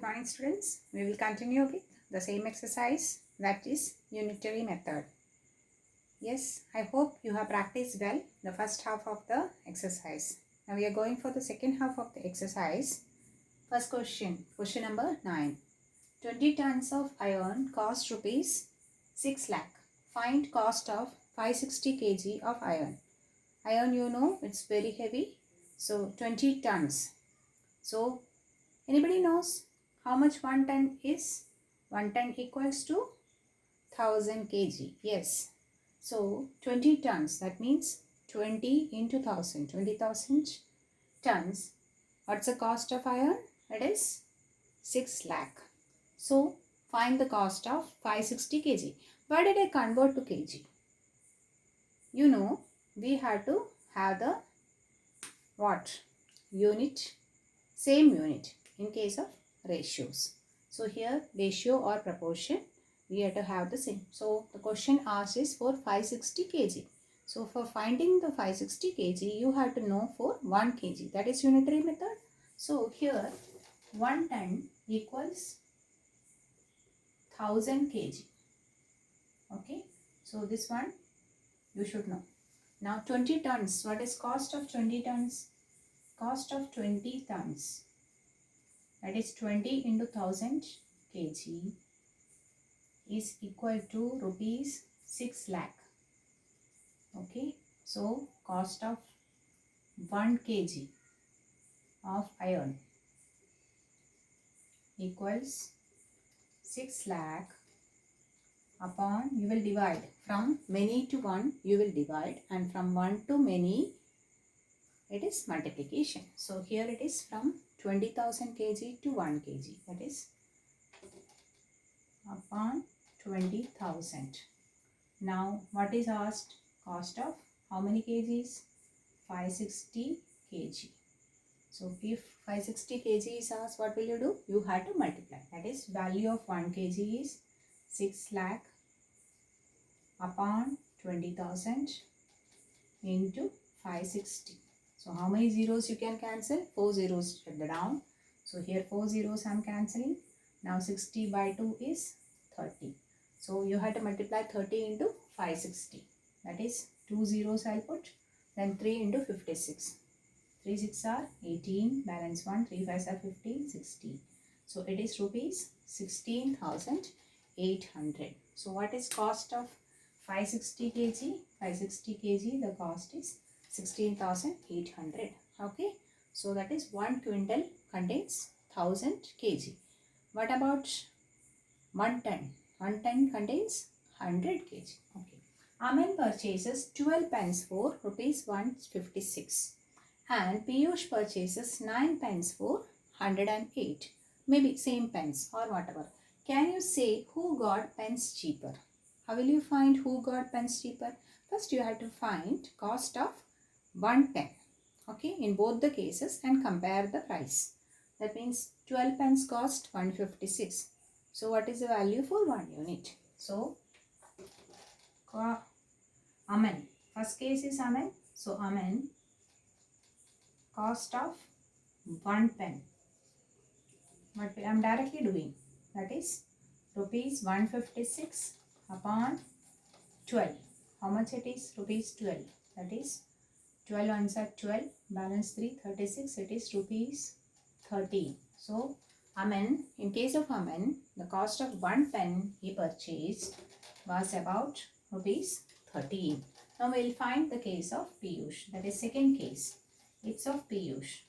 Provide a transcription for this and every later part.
Good morning, students. We will continue with the same exercise, that is unitary method. Yes, I hope you have practiced well the first half of the exercise. Now we are going for the second half of the exercise. First question number 9. 20 tons of iron cost rupees 6 lakh. Find cost of 560 kg of iron. Iron, you know, it's very heavy. So 20 tons. So anybody knows how much 1 ton is? 1 ton equals to 1000 kg. Yes. So 20 tons, that means 20 into 1000. 20,000 tons. What's the cost of iron? It is 6 lakh. So find the cost of 560 kg. Why did I convert to kg? You know, we had to have the what? Unit, same unit in case of ratios. So here ratio or proportion, we have to have the same. So the question asked is for 560 kg. So for finding the 560 kg, you have to know for 1 kg. That is unitary method. So here 1 ton equals 1000 kg. Okay. So this one you should know. Now 20 tons. What is cost of 20 tons? Cost of 20 tons, that is 20 into 1000 kg, is equal to rupees 6 lakh. Okay, so cost of 1 kg of iron equals 6 lakh upon, you will divide from many to 1, you will divide, and from 1 to many it is multiplication. So here it is from 20,000 kg to 1 kg, that is upon 20,000. Now what is asked? Cost of how many kgs? 560 kg. So if 560 kg is asked, what will you do? You have to multiply. That is value of 1 kg is 6 lakh upon 20,000 into 560. So how many zeros you can cancel? 4 zeros at the down. So here 4 zeros I am cancelling. Now 60 by 2 is 30. So you have to multiply 30 into 560. That is 2 zeros I'll put. Then 3 into 56. 3 6 are 18. Balance 1. 3 5 are 15. 60. So it is rupees 16,800. So what is cost of 560 kg? 560 kg, the cost is 16,800. Okay. So that is 1 quintal contains 1000 kg. What about 1 ton? 1 ton contains 100 kg. Okay. Aman purchases 12 pens for rupees 156 and Piyush purchases 9 pens for 108. Maybe same pens or whatever. Can you say who got pens cheaper? How will you find who got pens cheaper? First you have to find cost of 1 pen. Okay, in both the cases and compare the price. That means 12 pens cost 156. So what is the value for 1 unit? So Aman. First case is Aman. So Aman, cost of 1 pen. What I am directly doing, that is rupees 156 upon 12. How much it is? Rupees 12. That is 12 ones are 12. Balance 3, 36. It is rupees 30. So Aman, in case of Aman, the cost of 1 pen he purchased was about rupees 13. Now we will find the case of Piyush. That is second case. It's of Piyush,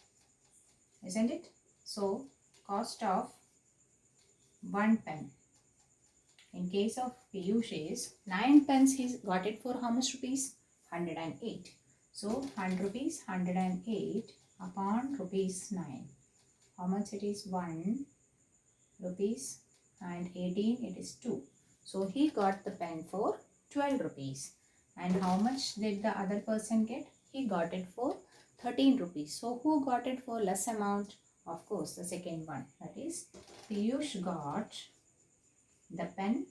isn't it? So cost of 1 pen. In case of Piyush is 9 pens, he got it for how much rupees? 108. So 100 rupees, 108 upon rupees 9. How much it is? 1 rupees and 18, it is 2. So he got the pen for 12 rupees. And how much did the other person get? He got it for 13 rupees. So who got it for less amount? Of course, the second one. That is, Piyush got the pen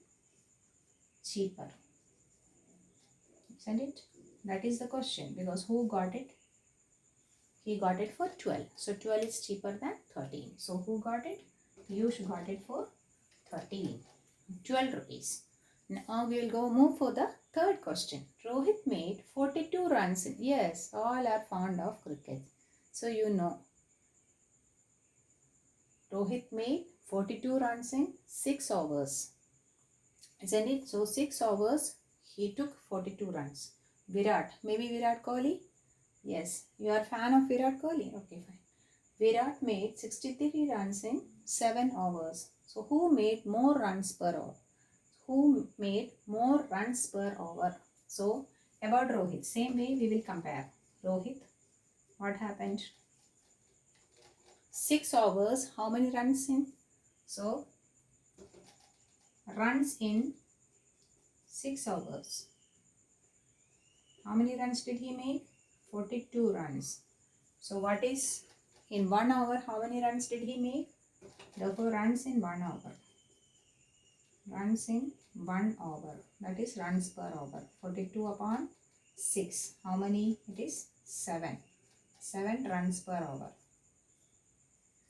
cheaper. Isn't it? That is the question. Because who got it? He got it for 12. So 12 is cheaper than 13. So who got it? Piyush got it for 13. 12 rupees. Now we will go move for the third question. Rohit made 42 runs. Yes, all are fond of cricket. So you know. Rohit made 42 runs in 6 overs. Isn't it? So 6 overs, he took 42 runs. Virat, maybe Virat Kohli? Yes, you are a fan of Virat Kohli? Okay, fine. Virat made 63 runs in 7 overs. So who made more runs per over? Who made more runs per over? So about Rohit, same way we will compare. Rohit, what happened? 6 overs, how many runs in? So runs in 6 overs. How many runs did he make? 42 runs. So what is in 1 hour? How many runs did he make? Therefore runs in 1 hour. Runs in 1 hour. That is runs per hour. 42 upon 6. How many? It is 7. 7 runs per hour.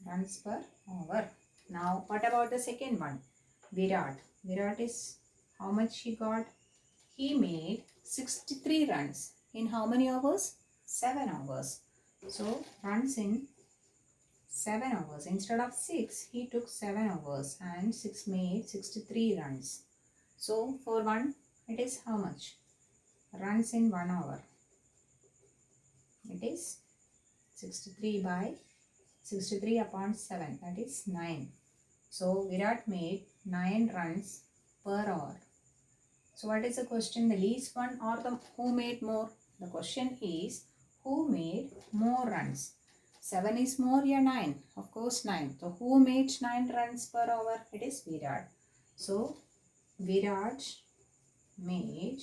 Runs per hour. Now what about the second one? Virat. Virat is how much he got? He made 63 runs. In how many hours? 7 hours. So runs in 7 hours. Instead of 6, he took 7 hours and 6 made 63 runs. So for 1, it is how much? Runs in 1 hour. It is 63 by 63 upon 7. That is 9. So Virat made 9 runs per hour. So what is the question? The least one or the who made more? The question is who made more runs? 7 is more, yeah, 9. Of course 9. So who made 9 runs per hour? It is Virat. So Virat made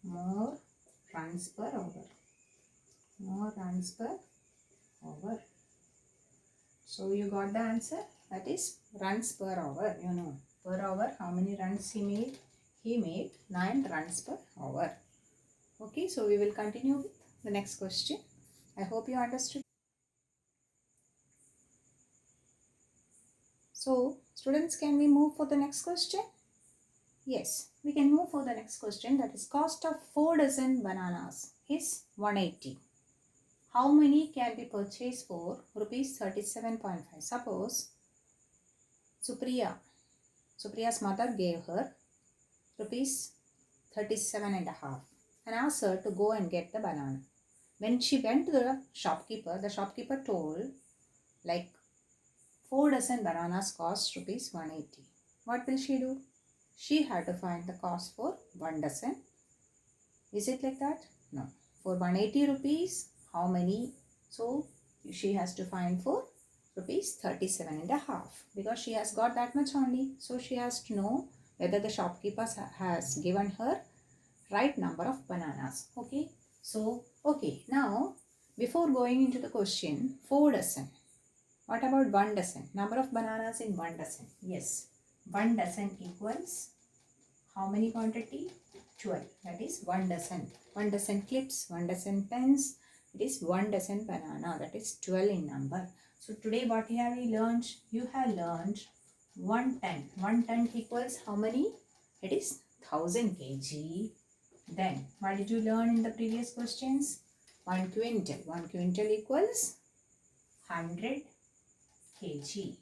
more runs per hour. More runs per hour. So you got the answer? That is runs per hour. You know, per hour how many runs he made? He made 9 runs per hour. Okay, so we will continue with the next question. I hope you understood. So, students, can we move for the next question? Yes, we can move for the next question. That is, cost of 4 dozen bananas is 180. How many can be purchased for rupees 37.5? Suppose Supriya's mother gave her rupees 37.5 and asked her to go and get the banana. When she went to the shopkeeper told like 4 dozen bananas cost rupees 180. What will she do? She had to find the cost for 1 dozen. Is it like that? No. For 180 rupees, how many? So she has to find for rupees 37.5 because she has got that much only. So she has to know whether the shopkeeper has given her right number of bananas. Okay. So, okay. Now, before going into the question, 4 dozen. What about 1 dozen? Number of bananas in 1 dozen. Yes. 1 dozen equals how many quantity? 12. That is 1 dozen. 1 dozen clips, 1 dozen pens. It is 1 dozen banana. That is 12 in number. So today what have we learned? You have learned 1 ton. 1 ton equals how many? It is 1000 kg. Then what did you learn in the previous questions? 1 quintal. 1 quintal equals 100 kg.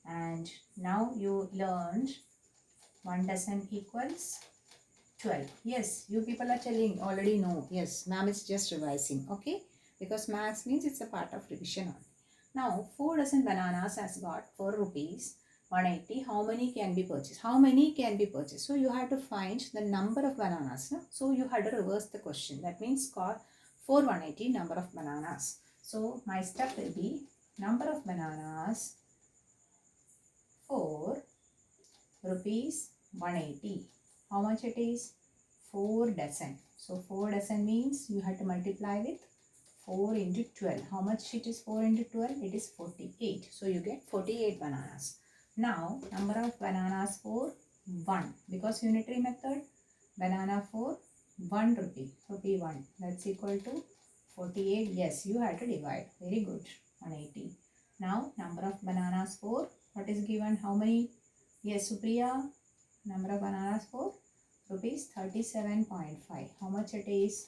And now you learned 1 dozen equals 12. Yes, you people are telling already know. Yes, ma'am is just revising. Okay, because maths means it's a part of revision only. Now 4 dozen bananas has got 4 rupees 180. How many can be purchased? How many can be purchased? So you have to find the number of bananas. No? So you have to reverse the question. That means for 180 number of bananas. So my step will be number of bananas for rupees 180. How much it is? 4 dozen. So 4 dozen means you have to multiply with 4 into 12. How much it is 4 into 12? It is 48. So you get 48 bananas. Now number of bananas for 1. Because unitary method, banana for 1 rupee. Rupee 1. That's equal to 48. Yes, you have to divide. Very good. 180. Now number of bananas 4. What is given? How many? Yes, Supriya. Number of bananas 4. Rupees 37.5. How much it is?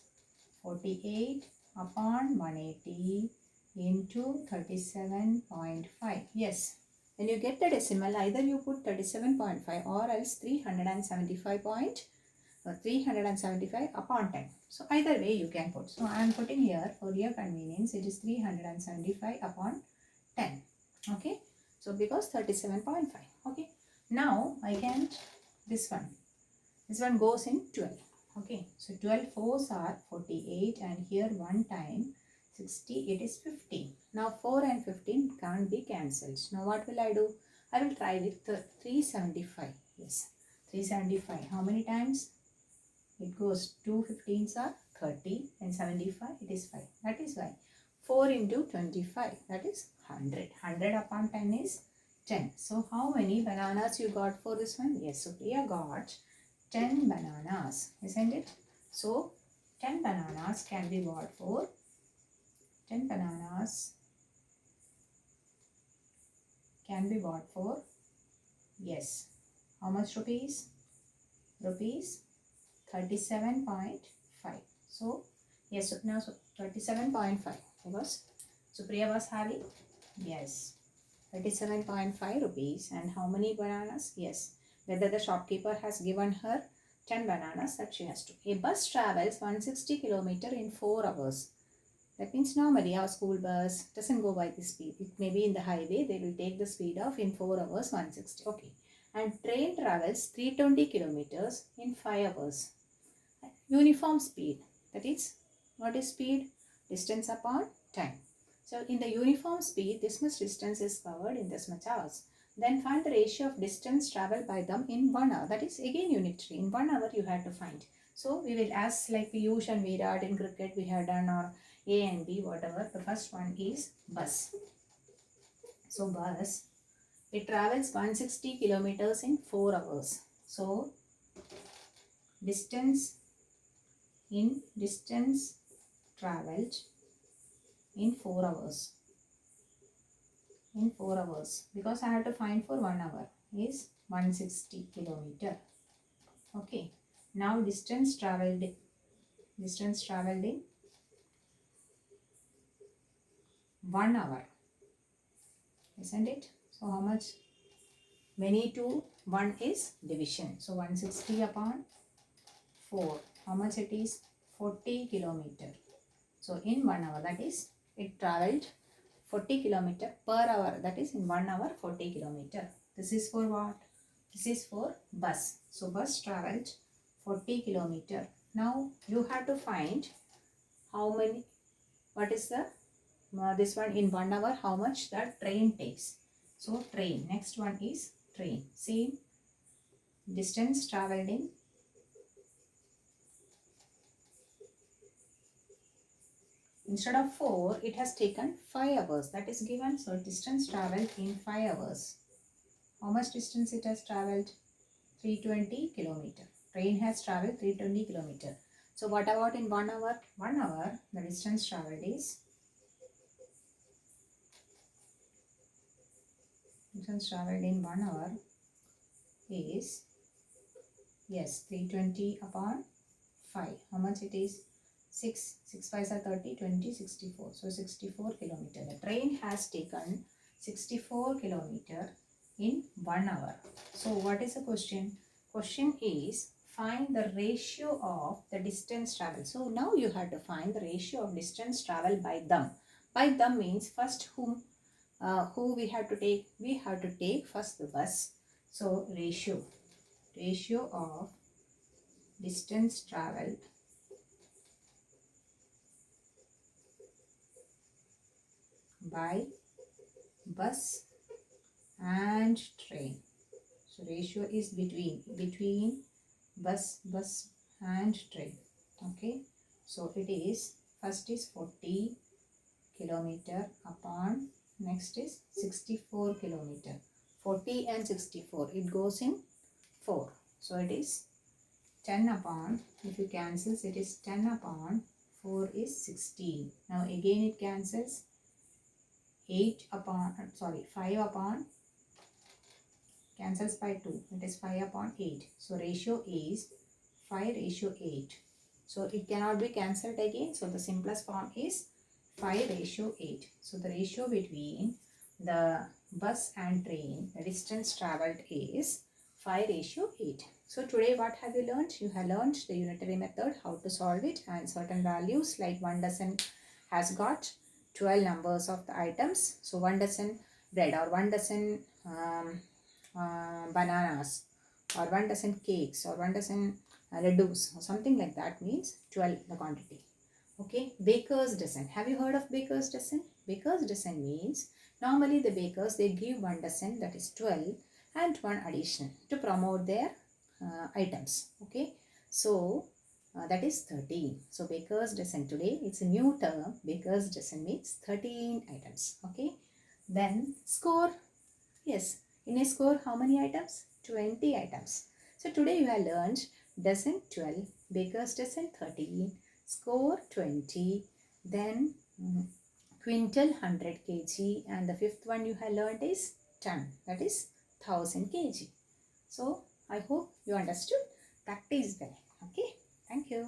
48 upon 180 into 37.5. Yes. When you get the decimal, either you put 37.5 or else 375 upon 10. So either way you can put. So I am putting here for your convenience, it is 375 upon 10. Okay. So because 37.5. Okay. Now I can, this one goes in 12. Okay. So 12 fours are 48 and here 1 time 60, it is 15. Now 4 and 15 can't be cancelled. Now what will I do? I will try with 375. Yes. 375. How many times? It goes 2 15s are 30 and 75 it is 5. That is why 4 into 25 that is 100. 100 upon 10 is 10. So how many bananas you got for this one? Yes, so Priya got 10 bananas, isn't it? So 10 bananas can be bought for 10 bananas can be bought for, yes, how much rupees? Rupees 37.5. So yes, so now so 37.5 because Supriya was having, yes, 37.5 rupees. And how many bananas? Yes, whether the shopkeeper has given her 10 bananas that she has to. A bus travels 160 km in 4 hours. That means normally our school bus doesn't go by this speed. It may be in the highway, they will take the speed of in 4 hours 160. Okay. And train travels 320 kilometers in 5 hours. Uniform speed. That is, what is speed? Distance upon time. So in the uniform speed, this much distance is covered in this much hours. Then find the ratio of distance travelled by them in 1 hour. That is again unitary. In 1 hour you have to find. So we will ask like Piyush and Virat in cricket we have done, or A and B, whatever. The first one is bus. So bus, it travels 160 kilometers in 4 hours. So distance travelled in 4 hours. In 4 hours, because I have to find for 1 hour, is 160 kilometer. Okay. Now distance travelled in 1 hour, isn't it? So how much? Many to 1 is division. So 160 upon 4. How much it is? 40 kilometer. So in 1 hour, that is, it travelled 40 kilometer per hour. That is in 1 hour 40 kilometer. This is for what? This is for bus. So bus travelled 40 kilometer. Now you have to find how many, what is the, this one in 1 hour, how much the train takes. So train, next one is train. Same distance travelled in, instead of 4, it has taken 5 hours. That is given. So distance travelled in 5 hours. How much distance it has travelled? 320 kilometer. Train has travelled 320 kilometer. So what about in 1 hour? 1 hour, the distance travelled is, distance travelled in 1 hour is, yes, 320 upon 5. How much it is? 6 5s are 30, 20, 64. So 64 kilometer. The train has taken 64 kilometer in 1 hour. So what is the question? Question is, find the ratio of the distance traveled. So now you have to find the ratio of distance traveled by them. By them means first who we have to take? We have to take first the bus. So ratio of distance traveled by bus and train. So ratio is between bus and train. Okay. So it is, first is 40 kilometer upon, next is 64 kilometer. 40 and 64, it goes in 4. So it is 10 upon, if you cancels, it is 10 upon 4 is 16. Now again it cancels. 5 upon, cancels by 2, it is 5 upon 8. So ratio is 5:8. So it cannot be cancelled again. So the simplest form is 5:8. So the ratio between the bus and train, the distance travelled is 5:8. So today what have you learned? You have learned the unitary method, how to solve it, and certain values like 1 dozen has got 12 numbers of the items. So 1 dozen bread or 1 dozen bananas or 1 dozen cakes or 1 dozen laddus or something like that means 12 the quantity. Okay, baker's dozen. Have you heard of baker's dozen? Baker's dozen means normally the bakers they give 1 dozen, that is 12, and 1 addition to promote their items. Okay, so that is 13. So baker's dozen, today it's a new term. Baker's dozen means 13 items. Okay, then score. Yes, in a score, how many items? 20 items. So today you have learned dozen 12, baker's dozen 13, score 20, then quintal 100 kg, and the fifth one you have learned is ton, that is 1000 kg. So I hope you understood. Practice well. Okay, thank you.